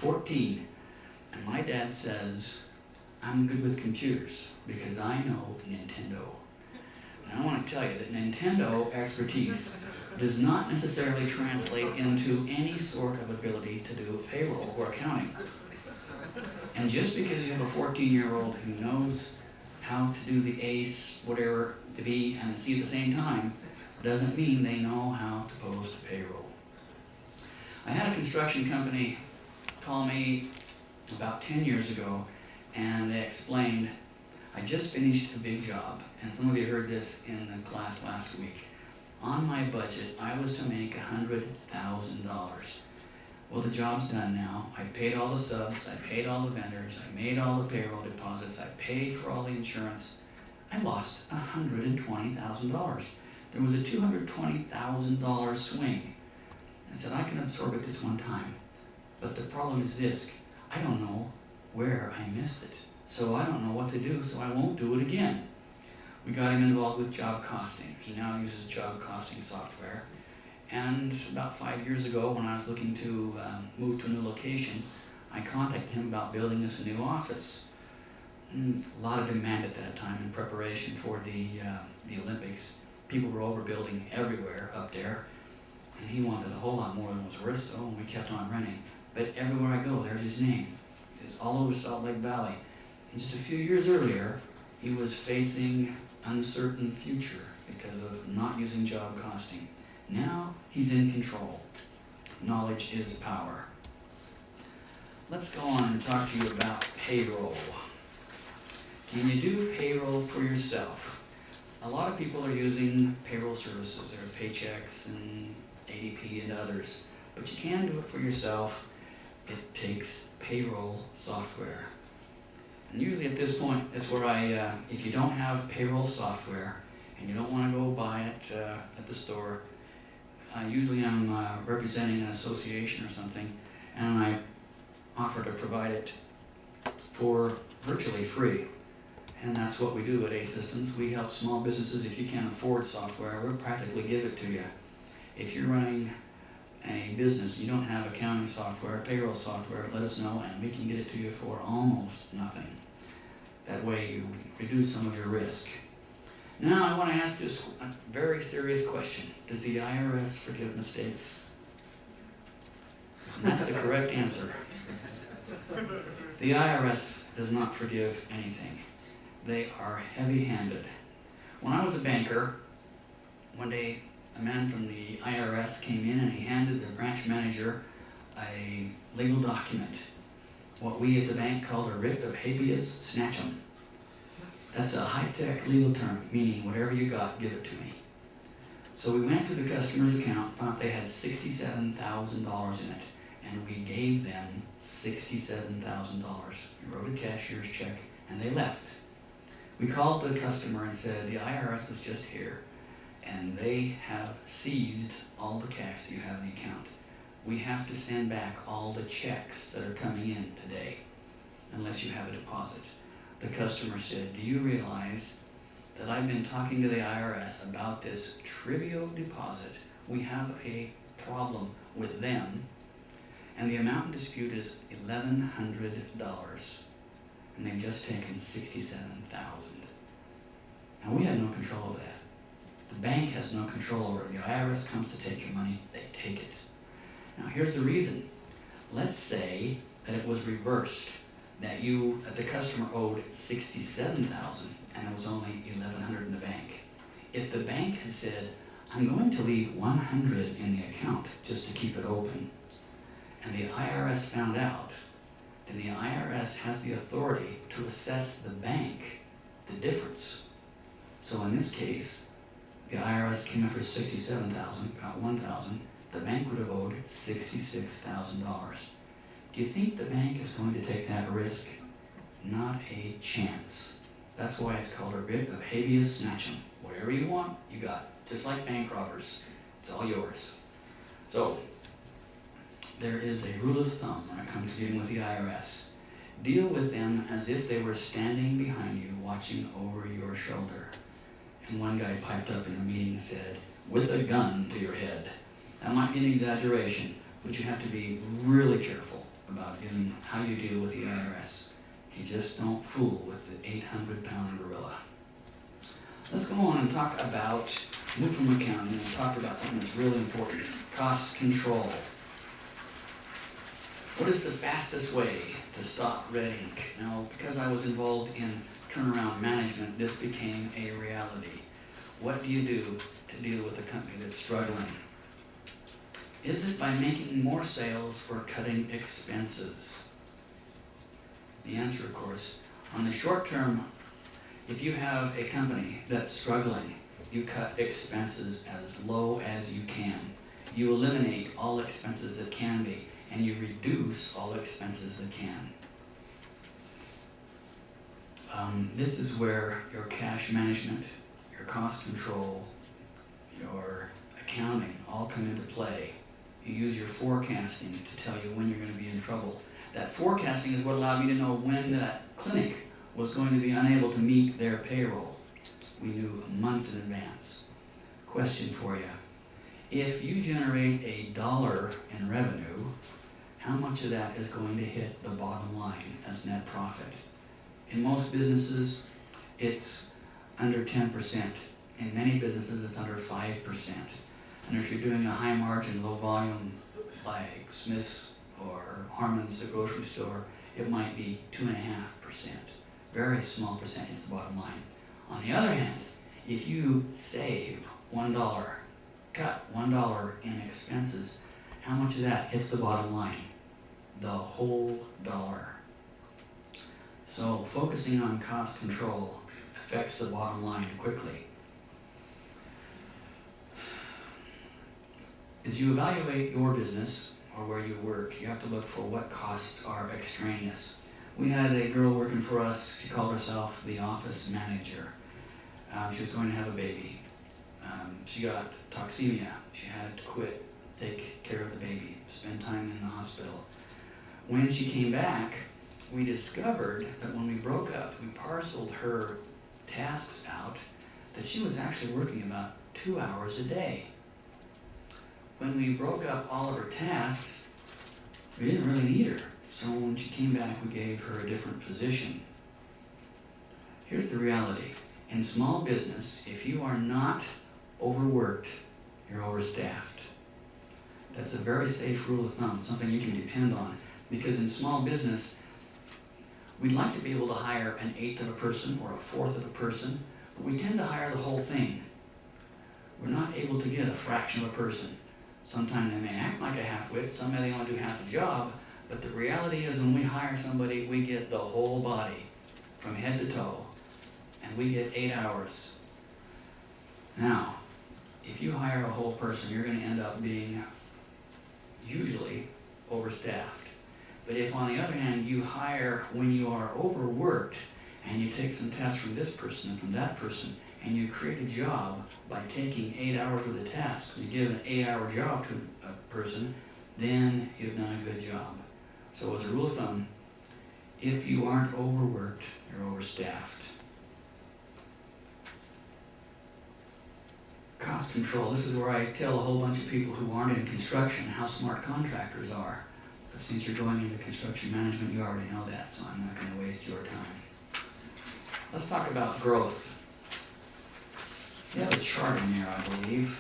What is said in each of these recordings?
14, and my dad says, I'm good with computers because I know Nintendo. And I want to tell you that Nintendo expertise does not necessarily translate into any sort of ability to do payroll or accounting. And just because you have a 14-year-old who knows how to do the ACE, whatever, the B, and the C at the same time, doesn't mean they know how to post payroll. I had a construction company call me about 10 years ago, and they explained, I just finished a big job, and some of you heard this in the class last week. On my budget, I was to make $100,000. Well, the job's done now. I paid all the subs, I paid all the vendors, I made all the payroll deposits, I paid for all the insurance. I lost $120,000. There was a $220,000 swing. I said, I can absorb it this one time, but the problem is this, I don't know where I missed it. So I don't know what to do, so I won't do it again. We got him involved with job costing. He now uses job costing software. And about 5 years ago, when I was looking to move to a new location, I contacted him about building us a new office. A lot of demand at that time in preparation for the Olympics. People were overbuilding everywhere up there, and he wanted a whole lot more than was worth, so we kept on running. But everywhere I go, there's his name. It's all over Salt Lake Valley. And just a few years earlier, he was facing uncertain future because of not using job costing. Now he's in control. Knowledge is power. Let's go on and talk to you about payroll. Can you do payroll for yourself? A lot of people are using payroll services, or Paychex and ADP and others, but you can do it for yourself. It takes payroll software. And usually at this point, that's where if you don't have payroll software and you don't want to go buy it at the store, usually I'm representing an association or something, and I offer to provide it for virtually free. And that's what we do at A Systems. We help small businesses. If you can't afford software, we'll practically give it to you. If you're running a business, you don't have accounting software, payroll software, let us know and we can get it to you for almost nothing. That way you reduce some of your risk. Now I want to ask you a very serious question. Does the IRS forgive mistakes? And that's the correct answer. The IRS does not forgive anything. They are heavy-handed. When I was a banker, one day a man from the IRS came in and he handed the branch manager a legal document, what we at the bank called a writ of habeas snatchum. That's a high-tech legal term, meaning whatever you got, give it to me. So we went to the customer's account, found they had $67,000 in it, and we gave them $67,000. We wrote a cashier's check, and they left. We called the customer and said, the IRS was just here, and they have seized all the cash that you have in the account. We have to send back all the checks that are coming in today, unless you have a deposit. The customer said, do you realize that I've been talking to the IRS about this trivial deposit? We have a problem with them, and the amount in dispute is $1,100, and they've just taken $67,000. Now we have no control over that. The bank has no control over it. The IRS comes to take your money, they take it. Now here's the reason. Let's say that it was reversed, that the customer owed $67,000 and it was only $1,100 in the bank. If the bank had said, I'm going to leave $100 in the account just to keep it open, and the IRS found out, then the IRS has the authority to assess the bank the difference. So in this case, the IRS came after $67,000, got $1,000, the bank would have owed $66,000. Do you think the bank is going to take that risk? Not a chance. That's why it's called a writ of habeas snatchum. Whatever you want, you got. Just like bank robbers. It's all yours. So, there is a rule of thumb when it comes to dealing with the IRS. Deal with them as if they were standing behind you, watching over your shoulder. And one guy piped up in a meeting and said, with a gun to your head. That might be an exaggeration, but you have to be really careful. about how you deal with the IRS. You just don't fool with the 800-pound gorilla. Let's go on and talk about, move from accounting and talk about something that's really important, cost control. What is the fastest way to stop red ink? Now, because I was involved in turnaround management, this became a reality. What do you do to deal with a company that's struggling? Is it by making more sales or cutting expenses? The answer, of course, on the short term, if you have a company that's struggling, you cut expenses as low as you can. You eliminate all expenses that can be, and you reduce all expenses that can. This is where your cash management, your cost control, your accounting all come into play. You use your forecasting to tell you when you're going to be in trouble. That forecasting is what allowed me to know when that clinic was going to be unable to meet their payroll. We knew months in advance. Question for you. If you generate $1 in revenue, how much of that is going to hit the bottom line as net profit? In most businesses, it's under 10%. In many businesses, it's under 5%. And if you're doing a high margin, low volume, like Smith's or Harmon's, the grocery store, it might be 2.5%. Very small percent is the bottom line. On the other hand, if you save $1, cut $1 in expenses, how much of that hits the bottom line? The whole dollar. So focusing on cost control affects the bottom line quickly. As you evaluate your business or where you work, you have to look for what costs are extraneous. We had a girl working for us, she called herself the office manager. She was going to have a baby. She got toxemia. She had to quit, take care of the baby, spend time in the hospital. When she came back, we discovered that when we broke up, we parceled her tasks out, that she was actually working about 2 hours a day. When we broke up all of her tasks, we didn't really need her. So when she came back, we gave her a different position. Here's the reality. In small business, if you are not overworked, you're overstaffed. That's a very safe rule of thumb, something you can depend on. Because in small business, we'd like to be able to hire an eighth of a person or a fourth of a person, but we tend to hire the whole thing. We're not able to get a fraction of a person. Sometimes they may act like a half-wit, some may only do half the job, but the reality is when we hire somebody, we get the whole body from head to toe, and we get 8 hours. Now, if you hire a whole person, you're going to end up being usually overstaffed. But if, on the other hand, you hire when you are overworked, and you take some tasks from this person and from that person, and you create a job by taking 8 hours worth of tasks, you give an 8-hour job to a person, then you've done a good job. So as a rule of thumb, if you aren't overworked, you're overstaffed. Cost control. This is where I tell a whole bunch of people who aren't in construction how smart contractors are. But since you're going into construction management, you already know that, so I'm not going to waste your time. Let's talk about growth. You have a chart in there, I believe.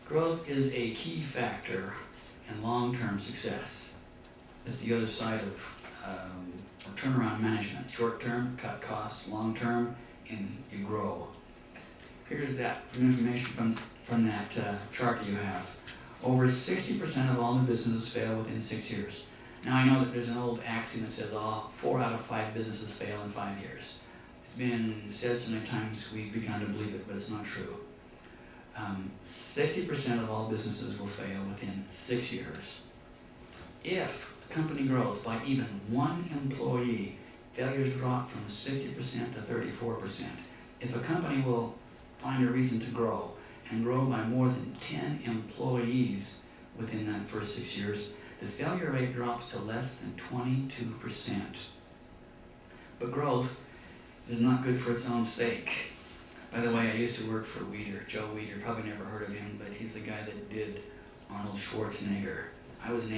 Growth is a key factor in long-term success. It's the other side of turnaround management. Short-term, cut costs. Long-term, and you grow. Here's that information from that chart that you have. Over 60% of all new businesses fail within 6 years. Now I know that there's an old axiom that says, 4 out of 5 businesses fail in 5 years. It's been said so many times we've begun to believe it, but it's not true. 60% of all businesses will fail within 6 years. If a company grows by even 1 employee, failures drop from 60% to 34%. If a company will find a reason to grow and grow by more than 10 employees within that first 6 years, the failure rate drops to less than 22%. But growth is not good for its own sake. By the way, I used to work for Joe Weider, probably never heard of him, but he's the guy that did Arnold Schwarzenegger. I was named